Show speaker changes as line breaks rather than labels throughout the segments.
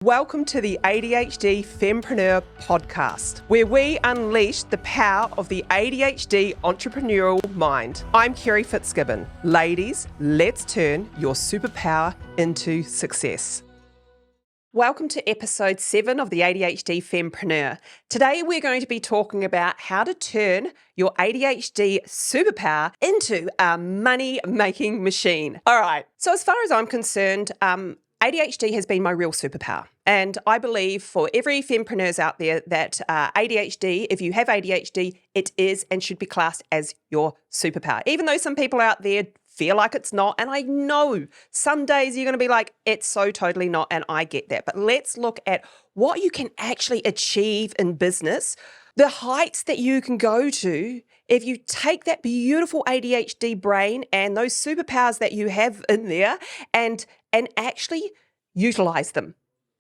Welcome to the ADHD Fempreneur Podcast, where we unleash the power of the ADHD entrepreneurial mind. I'm Kerry Fitzgibbon. Ladies, let's turn your superpower into success. Welcome to episode 7 of the ADHD Fempreneur. Today we're going to be talking about how to turn your ADHD superpower into a money-making machine. All right, so as far as I'm concerned, ADHD has been my real superpower. And I believe for every fempreneurs out there that ADHD, if you have ADHD, it is and should be classed as your superpower. Even though some people out there feel like it's not. And I know some days you're going to be like, it's so totally not. And I get that. But let's look at what you can actually achieve in business, the heights that you can go to if you take that beautiful ADHD brain and those superpowers that you have in there and actually utilize them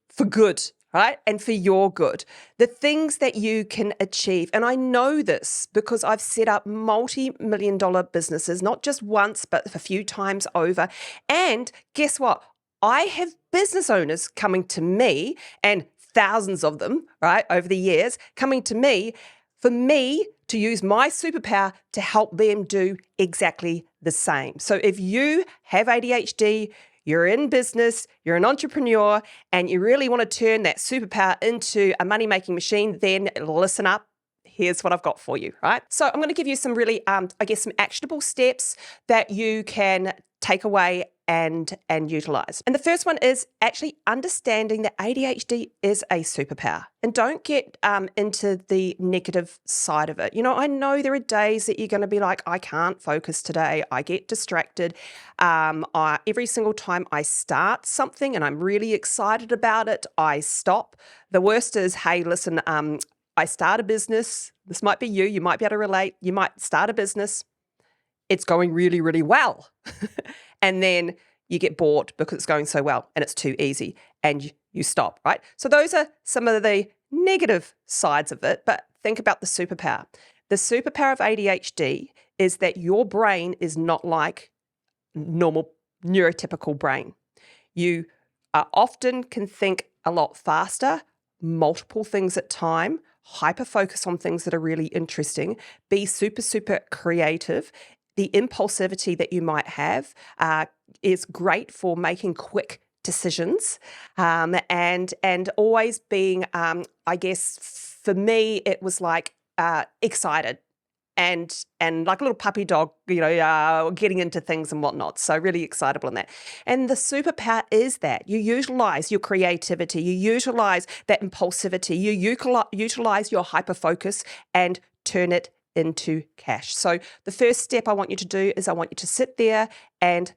for good, right? And for your good. The things that you can achieve. And I know this because I've set up multi-million-dollar businesses, not just once, but a few times over. And guess what? I have business owners coming to me, and thousands of them, right, over the years, coming to me for me to use my superpower to help them do exactly the same. So if you have ADHD, you're in business, you're an entrepreneur, and you really want to turn that superpower into a money-making machine, then listen up. Here's what I've got for you, right? So I'm going to give you some really, some actionable steps that you can take away and utilize. And the first one is actually understanding that ADHD is a superpower. And don't get into the negative side of it. You know, I know there are days that you're going to be like, I can't focus today. I get distracted. Every single time I start something and I'm really excited about it, I stop. The worst is, hey, listen, I start a business. This might be you. You might be able to relate. You might start a business. It's going really, really well. And then you get bored because it's going so well and it's too easy and you stop, right? So those are some of the negative sides of it, but think about the superpower. The superpower of ADHD is that your brain is not like normal neurotypical brain. You often can think a lot faster, multiple things at a time, hyper-focus on things that are really interesting, be super, super creative. The impulsivity that you might have is great for making quick decisions and always being, I guess, for me, it was like excited and like a little puppy dog, getting into things and whatnot. So really excitable in that. And the superpower is that you utilize your creativity, you utilize that impulsivity, you utilize your hyper-focus and turn it into cash. So the first step I want you to do is I want you to sit there and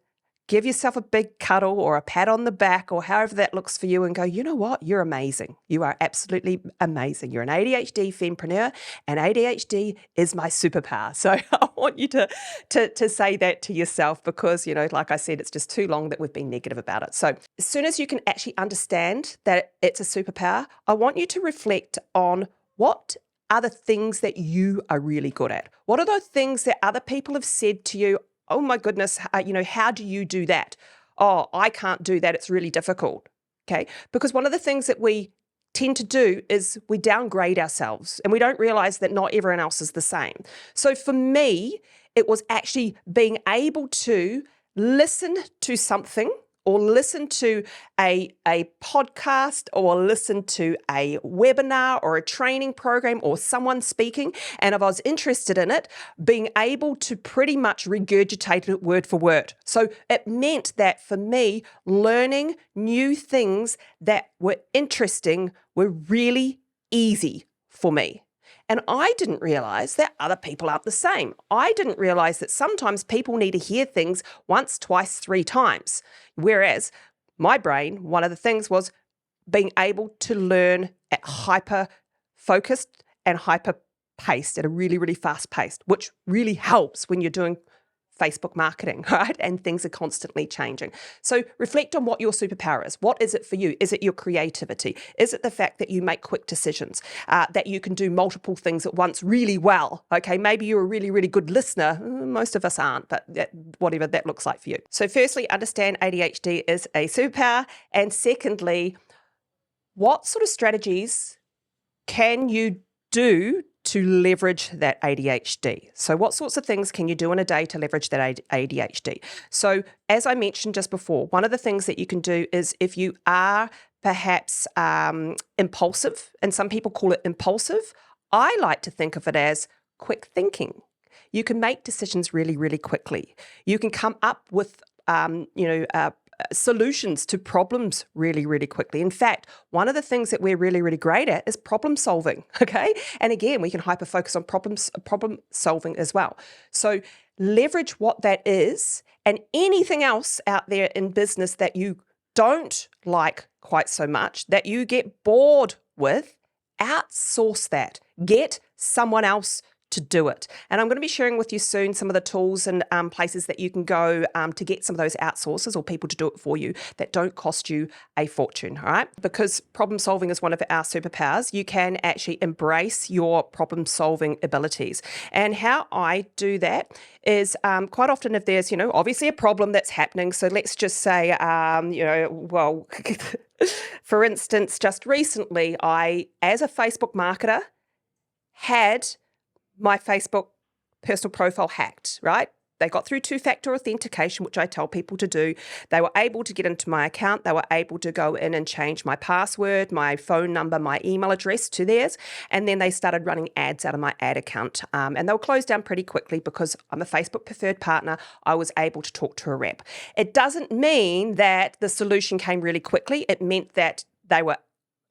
give yourself a big cuddle or a pat on the back or however that looks for you and go, you know what? You're amazing. You are absolutely amazing. You're an ADHD fempreneur and ADHD is my superpower. So I want you to say that to yourself because, like I said, it's just too long that we've been negative about it. So as soon as you can actually understand that it's a superpower, I want you to reflect on what are the things that you are really good at? What are those things that other people have said to you? Oh my goodness, how do you do that? Oh, I can't do that. It's really difficult. Okay. Because one of the things that we tend to do is we downgrade ourselves and we don't realize that not everyone else is the same. So for me, it was actually being able to listen to something or listen to a podcast or listen to a webinar or a training program or someone speaking, and if I was interested in it, being able to pretty much regurgitate it word for word. So it meant that for me, learning new things that were interesting were really easy for me. And I didn't realize that other people aren't the same. I didn't realize that sometimes people need to hear things once, twice, 3 times. Whereas my brain, one of the things was being able to learn at hyper-focused and hyper-paced, at a really, really fast pace, which really helps when you're doing Facebook marketing, right? And things are constantly changing. So reflect on what your superpower is. What is it for you? Is it your creativity? Is it the fact that you make quick decisions, that you can do multiple things at once really well? Okay, maybe you're a really, really good listener. Most of us aren't, but whatever that looks like for you. So firstly, understand ADHD is a superpower. And secondly, what sort of strategies can you do to leverage that ADHD? So what sorts of things can you do in a day to leverage that ADHD? So as I mentioned just before, one of the things that you can do is if you are perhaps impulsive, and some people call it impulsive, I like to think of it as quick thinking. You can make decisions really, really quickly. You can come up with solutions to problems really, really quickly. In fact, one of the things that we're really, really great at is problem solving, okay? And again, we can hyper-focus on problem solving as well. So leverage what that is, and anything else out there in business that you don't like quite so much, that you get bored with, outsource that. Get someone else to do it. And I'm going to be sharing with you soon some of the tools and places that you can go to get some of those outsourcers or people to do it for you that don't cost you a fortune, all right? Because problem solving is one of our superpowers. You can actually embrace your problem solving abilities. And how I do that is quite often if there's, obviously a problem that's happening. So let's just say, for instance, just recently, I, as a Facebook marketer, had my Facebook personal profile hacked, right? They got through two-factor authentication, which I tell people to do. They were able to get into my account. They were able to go in and change my password, my phone number, my email address to theirs. And then they started running ads out of my ad account. And they were closed down pretty quickly because I'm a Facebook preferred partner. I was able to talk to a rep. It doesn't mean that the solution came really quickly. It meant that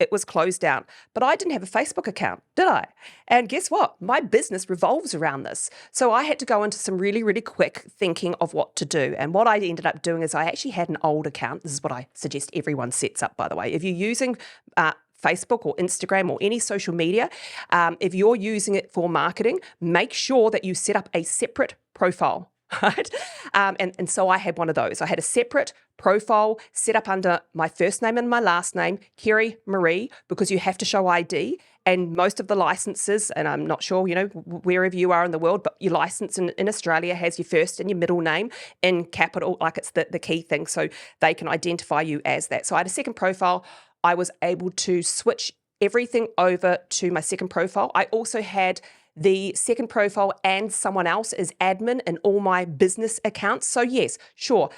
it was closed down. But I didn't have a Facebook account, did I? And guess what? My business revolves around this. So I had to go into some really, really quick thinking of what to do. And what I ended up doing is I actually had an old account. This is what I suggest everyone sets up, by the way. If you're using Facebook or Instagram or any social media, if you're using it for marketing, make sure that you set up a separate profile. Right? And so I had one of those. I had a separate profile set up under my first name and my last name, Kerry Marie, because you have to show ID. And most of the licenses, and I'm not sure, wherever you are in the world, but your license in Australia has your first and your middle name in capital, like it's the key thing. So they can identify you as that. So I had a second profile. I was able to switch everything over to my second profile. I also had the second profile and someone else as admin in all my business accounts. So yes, sure,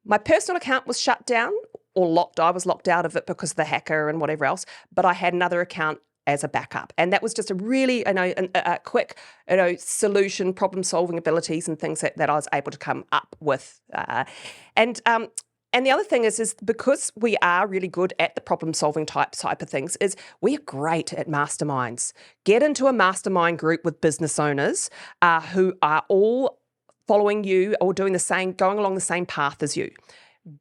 my personal account was shut down or locked. I was locked out of it because of the hacker and whatever else, but I had another account as a backup. And that was just a really, a quick, solution, problem solving abilities and things that I was able to come up with. And the other thing is because we are really good at the problem-solving type of things, is we're great at masterminds. Get into a mastermind group with business owners who are all following you or doing the same, going along the same path as you.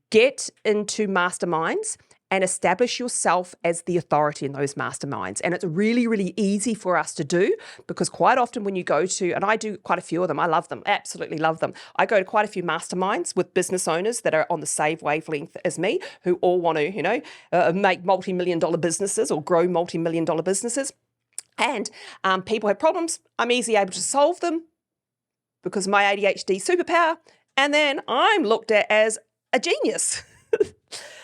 Get into masterminds and establish yourself as the authority in those masterminds. And it's really, really easy for us to do because quite often when you go to, and I do quite a few of them, I love them, absolutely love them. I go to quite a few masterminds with business owners that are on the same wavelength as me, who all want to, make multi-million-dollar businesses or grow multi-million-dollar businesses. And people have problems. I'm easily able to solve them because of my ADHD superpower. And then I'm looked at as a genius.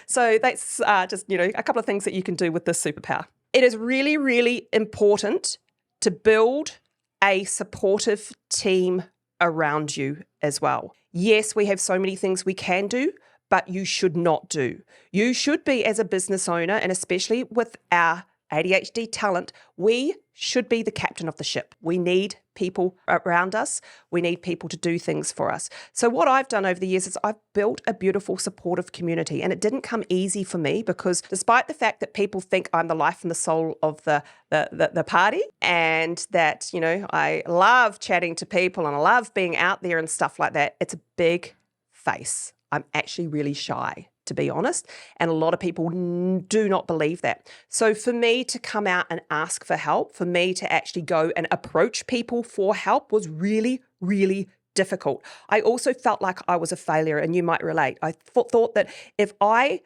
So that's just, a couple of things that you can do with this superpower. It is really, really important to build a supportive team around you as well. Yes, we have so many things we can do, but you should not do. You should be, as a business owner, and especially with our ADHD talent, we should be the captain of the ship. We need people around us. We need people to do things for us. So what I've done over the years is I've built a beautiful, supportive community. And it didn't come easy for me because despite the fact that people think I'm the life and the soul of the party and that, I love chatting to people and I love being out there and stuff like that, it's a big face. I'm actually really shy, to be honest. And a lot of people do not believe that. So for me to come out and ask for help, for me to actually go and approach people for help was really, really difficult. I also felt like I was a failure, and you might relate. I thought that if I,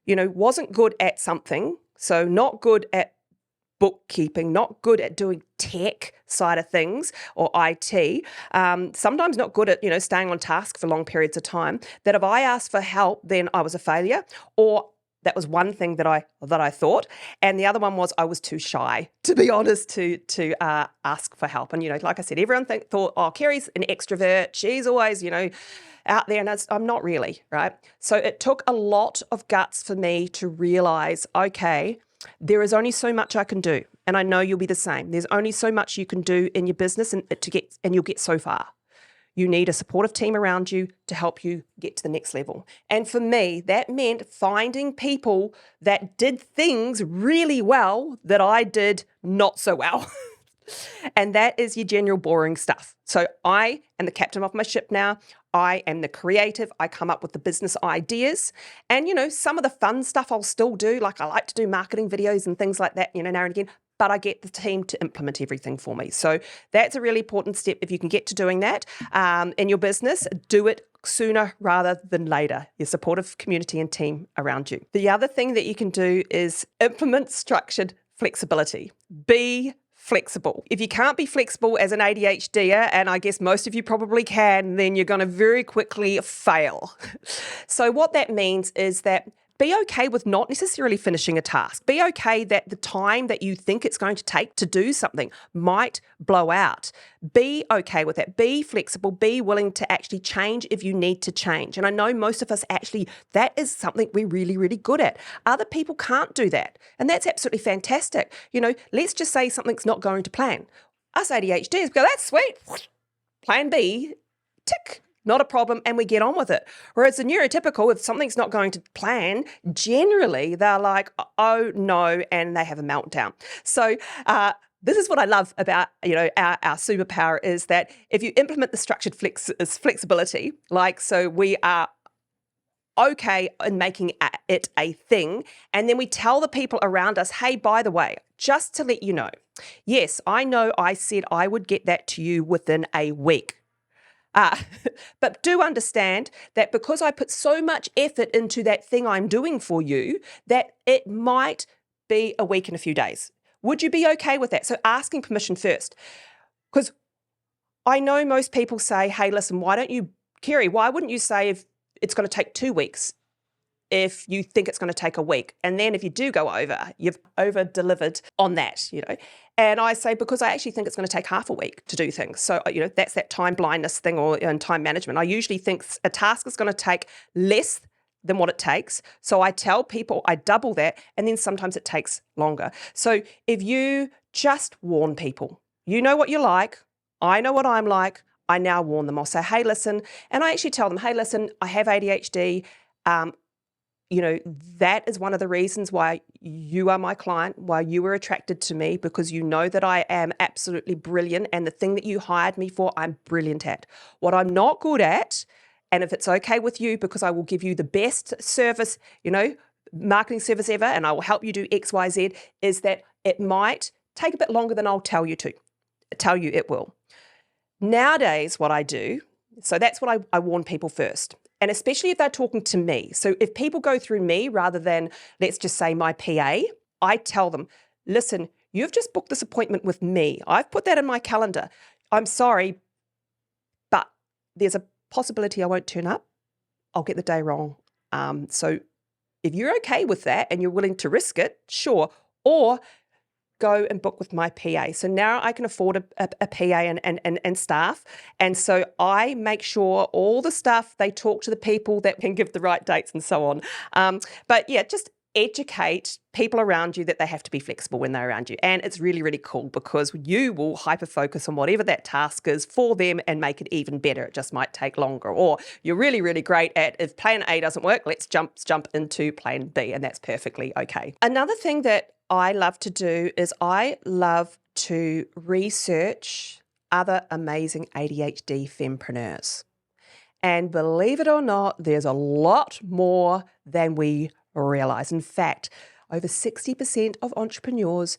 wasn't good at something, so not good at bookkeeping, not good at doing tech side of things or IT, sometimes not good at, staying on task for long periods of time, that if I asked for help, then I was a failure, or That was one thing that I thought. And the other one was I was too shy, to be honest, to ask for help. And, like I said, everyone thought, oh, Kerry's an extrovert. She's always, out there. And I'm not really, right? So it took a lot of guts for me to realize, okay, there is only so much I can do. And I know you'll be the same. There's only so much you can do in your business and you'll get so far. You need a supportive team around you to help you get to the next level. And for me, that meant finding people that did things really well that I did not so well. And that is your general boring stuff. So I am the captain of my ship now. I am the creative. I come up with the business ideas. And, some of the fun stuff I'll still do. Like I like to do marketing videos and things like that, now and again. But I get the team to implement everything for me. So that's a really important step. If you can get to doing that in your business, do it sooner rather than later. Your supportive community and team around you. The other thing that you can do is implement structured flexibility. Be flexible. If you can't be flexible as an ADHDer, and I guess most of you probably can, then you're going to very quickly fail. So what that means is that be okay with not necessarily finishing a task. Be okay that the time that you think it's going to take to do something might blow out. Be okay with that. Be flexible. Be willing to actually change if you need to change. And I know most of us actually, that is something we're really, really good at. Other people can't do that. And that's absolutely fantastic. Let's just say something's not going to plan. Us ADHDers go, that's sweet. Plan B, tick. Not a problem, and we get on with it. Whereas the neurotypical, if something's not going to plan, generally they're like, oh no, and they have a meltdown. So this is what I love about our superpower is that if you implement the structured flexibility, so we are okay in making it a thing, and then we tell the people around us, hey, by the way, just to let you know, yes, I know I said I would get that to you within a week. But do understand that because I put so much effort into that thing I'm doing for you, that it might be a week and a few days. Would you be okay with that? So asking permission first. Because I know most people say, hey, listen, Kerry, why wouldn't you say if it's going to take 2 weeks if you think it's going to take a week? And then if you do go over, you've over-delivered on that, And I say, because I actually think it's going to take half a week to do things. So, that's that time blindness thing or time management. I usually think a task is going to take less than what it takes. So I tell people I double that, and then sometimes it takes longer. So if you just warn people, you know what you're like, I know what I'm like, I now warn them. I'll say, hey, listen, and I actually tell them, hey, listen, I have ADHD. That is one of the reasons why you are my client, why you were attracted to me, because you know that I am absolutely brilliant. And the thing that you hired me for, I'm brilliant at. What I'm not good at, and if it's okay with you, because I will give you the best service, marketing service ever, and I will help you do X, Y, Z, is that it might take a bit longer than I'll tell you it will. Nowadays, what I do, so that's what I warn people first. And especially if they're talking to me. So if people go through me rather than, let's just say, my PA, I tell them, listen, you've just booked this appointment with me. I've put that in my calendar. I'm sorry, but there's a possibility I won't turn up. I'll get the day wrong. So if you're okay with that and you're willing to risk it, sure. Or go and book with my PA. So now I can afford a PA and staff. And so I make sure all the stuff, they talk to the people that can give the right dates and so on. But yeah, just educate people around you that they have to be flexible when they're around you. And it's really, really cool because you will hyper-focus on whatever that task is for them and make it even better. It just might take longer. Or you're really, really great at, if plan A doesn't work, let's jump into plan B, and that's perfectly okay. Another thing that I love to do is I love to research other amazing ADHD Fempreneurs. And believe it or not, there's a lot more than we realize. In fact, over 60% of entrepreneurs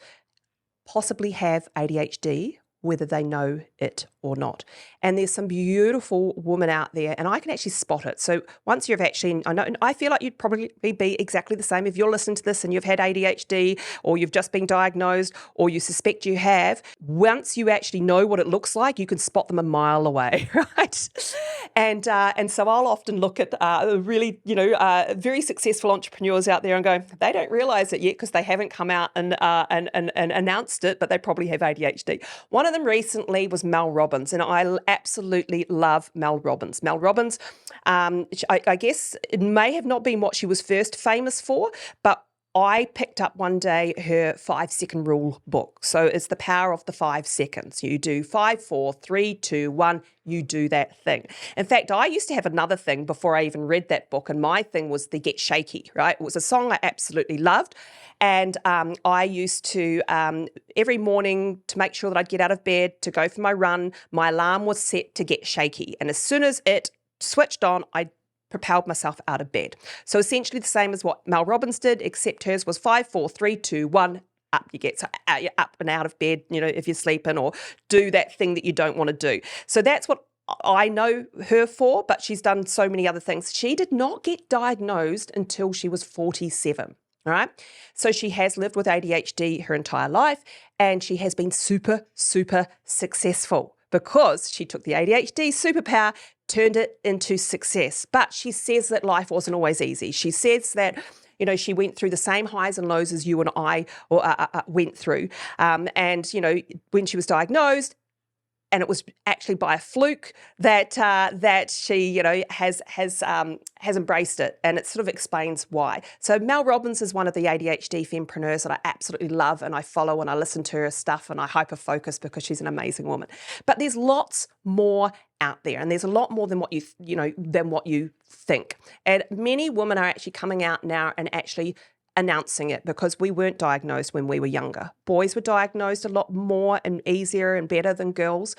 possibly have ADHD whether they know it or not. And there's some beautiful women out there, and I can actually spot it. So once you've actually, I feel like you'd probably be exactly the same if you're listening to this and you've had ADHD, or you've just been diagnosed, or you suspect you have. Once you actually know what it looks like, you can spot them a mile away, right? And so I'll often look at really, very successful entrepreneurs out there and go, they don't realize it yet because they haven't come out and announced it, but they probably have ADHD. One of them recently was Mel Robbins, and I absolutely love Mel Robbins. Mel Robbins, I guess it may have not been what she was first famous for, but I picked up one day her 5-second rule book. So it's the power of the 5 seconds. You do 5, 4, 3, 2, 1, you do that thing. In fact, I used to have another thing before I even read that book, and my thing was the Get Shaky, right? It was a song I absolutely loved. And I used to, every morning to make sure that I'd get out of bed to go for my run, my alarm was set to get shaky. And as soon as it switched on, I propelled myself out of bed. So essentially the same as what Mel Robbins did, except hers was 5, 4, 3, 2, 1, up you get. So you're up and out of bed, if you're sleeping, or do that thing that you don't want to do. So that's what I know her for, but she's done so many other things. She did not get diagnosed until she was 47. All right. So she has lived with ADHD her entire life, and she has been super, super successful because she took the ADHD superpower, turned it into success. But she says that life wasn't always easy. She says that, she went through the same highs and lows as you and I went through. And, when she was diagnosed, and it was actually by a fluke that she, has embraced it, and it sort of explains why. So Mel Robbins is one of the ADHD Fempreneurs that I absolutely love, and I follow and I listen to her stuff and I hyper focus because she's an amazing woman. But there's lots more out there, and there's a lot more than what you think. And many women are actually coming out now and actually announcing it, because we weren't diagnosed when we were younger. Boys were diagnosed a lot more and easier and better than girls,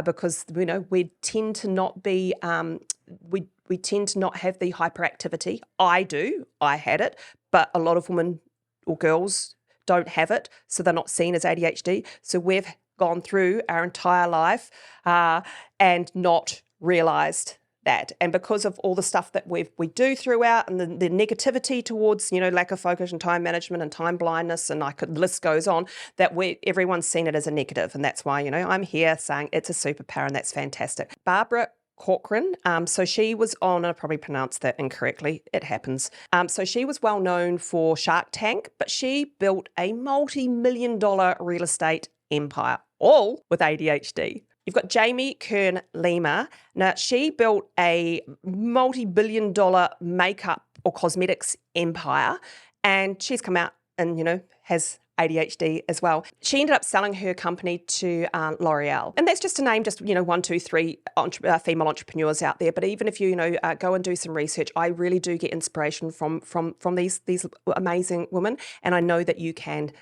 because we tend to not be we tend to not have the hyperactivity. I had it, but a lot of women or girls don't have it, so they're not seen as ADHD. So we've gone through our entire life and not realised that. And because of all the stuff that we do throughout, and the negativity towards, lack of focus and time management and time blindness, and the list goes on, that everyone's seen it as a negative. And that's why, I'm here saying it's a superpower, and that's fantastic. Barbara Corcoran, so she was on, and I probably pronounced that incorrectly, it happens. So she was well known for Shark Tank, but she built a multi-million-dollar real estate empire, all with ADHD. You've got Jamie Kern Lima. Now, she built a multi-billion-dollar makeup or cosmetics empire, and she's come out and, has ADHD as well. She ended up selling her company to L'Oreal. And that's just to name 1, 2, 3 female entrepreneurs out there. But even if you, go and do some research, I really do get inspiration from these amazing women, and I know that you can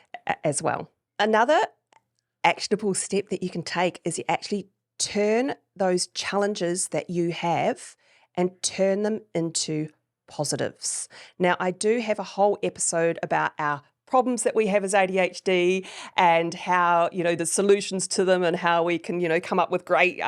as well. Another actionable step that you can take is you actually turn those challenges that you have and turn them into positives. Now, I do have a whole episode about our problems that we have as ADHD and how, the solutions to them, and how we can, come up with great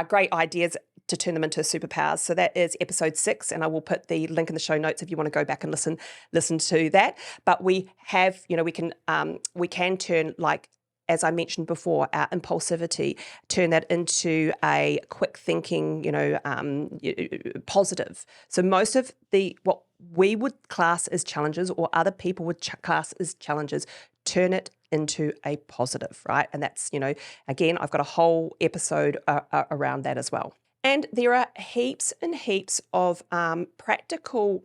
great ideas to turn them into superpowers. So that is episode 6, and I will put the link in the show notes if you want to go back and listen to that. But we have, we can turn, like, as I mentioned before, our impulsivity, turn that into a quick thinking, positive. So most of what we would class as challenges, or other people would class as challenges, turn it into a positive, right? And that's, again, I've got a whole episode around that as well. And there are heaps and heaps of practical,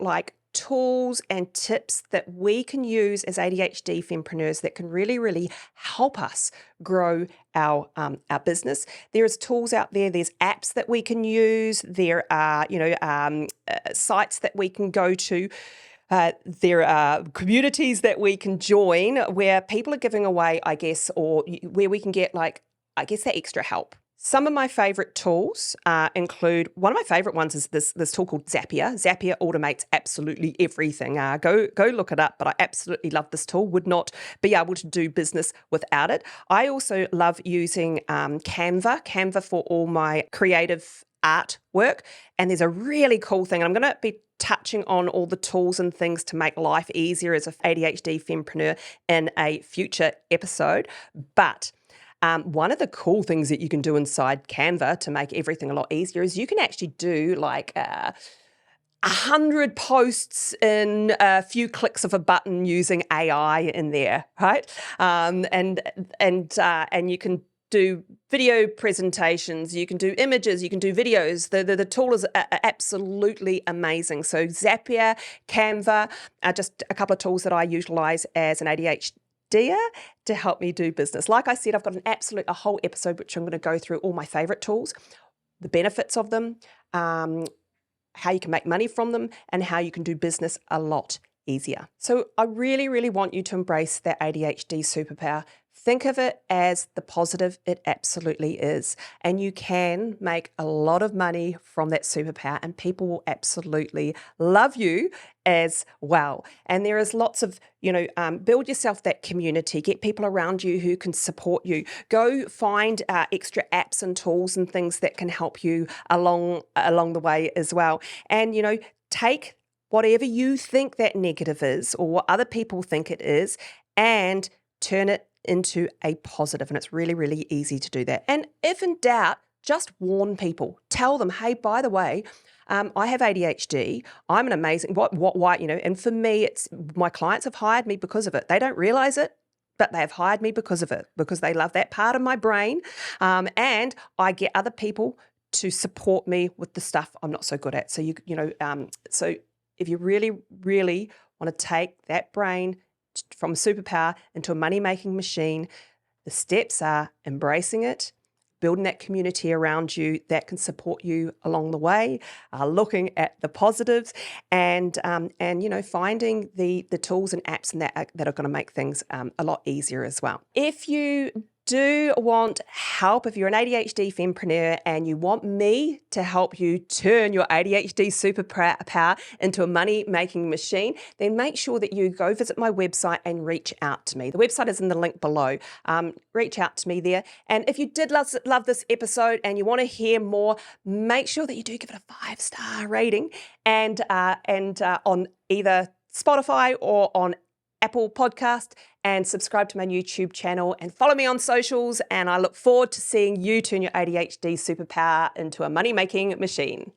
tools and tips that we can use as ADHD Fempreneurs that can really, really help us grow our business. There's tools out there. There's apps that we can use. There are, sites that we can go to. There are communities that we can join where people are giving away, I guess, or where we can get that extra help. Some of my favorite tools include, one of my favorite ones is this tool called Zapier. Zapier automates absolutely everything. Go look it up, but I absolutely love this tool. Would not be able to do business without it. I also love using Canva for all my creative artwork. And there's a really cool thing. I'm going to be touching on all the tools and things to make life easier as an ADHD Fempreneur in a future episode. But one of the cool things that you can do inside Canva to make everything a lot easier is you can actually do like 100 posts in a few clicks of a button using AI in there, right? And you can do video presentations, you can do images, you can do videos. The tool is absolutely amazing. So Zapier, Canva are just a couple of tools that I utilize as an ADHD to help me do business. Like I said, I've got a whole episode which I'm going to go through all my favorite tools, the benefits of them, how you can make money from them, and how you can do business a lot easier. So I really, really want you to embrace that ADHD superpower. Think of it as the positive it absolutely is. And you can make a lot of money from that superpower, and people will absolutely love you as well. And there is lots of, build yourself that community, get people around you who can support you. Go find extra apps and tools and things that can help you along the way as well. And, take whatever you think that negative is or what other people think it is and turn it into a positive. And it's really, really easy to do that. And if in doubt, just warn people. Tell them, hey, by the way, I have ADHD. I'm an amazing, why, and for me, it's my clients have hired me because of it. They don't realize it, but they have hired me because of it, because they love that part of my brain. And I get other people to support me with the stuff I'm not so good at. So, so if you really, really want to take that brain from a superpower into a money-making machine, the steps are embracing it, building that community around you that can support you along the way, looking at the positives, and finding the tools and apps and that are going to make things a lot easier as well. If you do want help, if you're an ADHD Fempreneur and you want me to help you turn your ADHD superpower into a money-making machine, then make sure that you go visit my website and reach out to me. The website is in the link below. Reach out to me there. And if you did love this episode and you want to hear more, make sure that you do give it a 5-star rating and on either Spotify or on Apple Podcast, and subscribe to my YouTube channel and follow me on socials. And I look forward to seeing you turn your ADHD superpower into a money-making machine.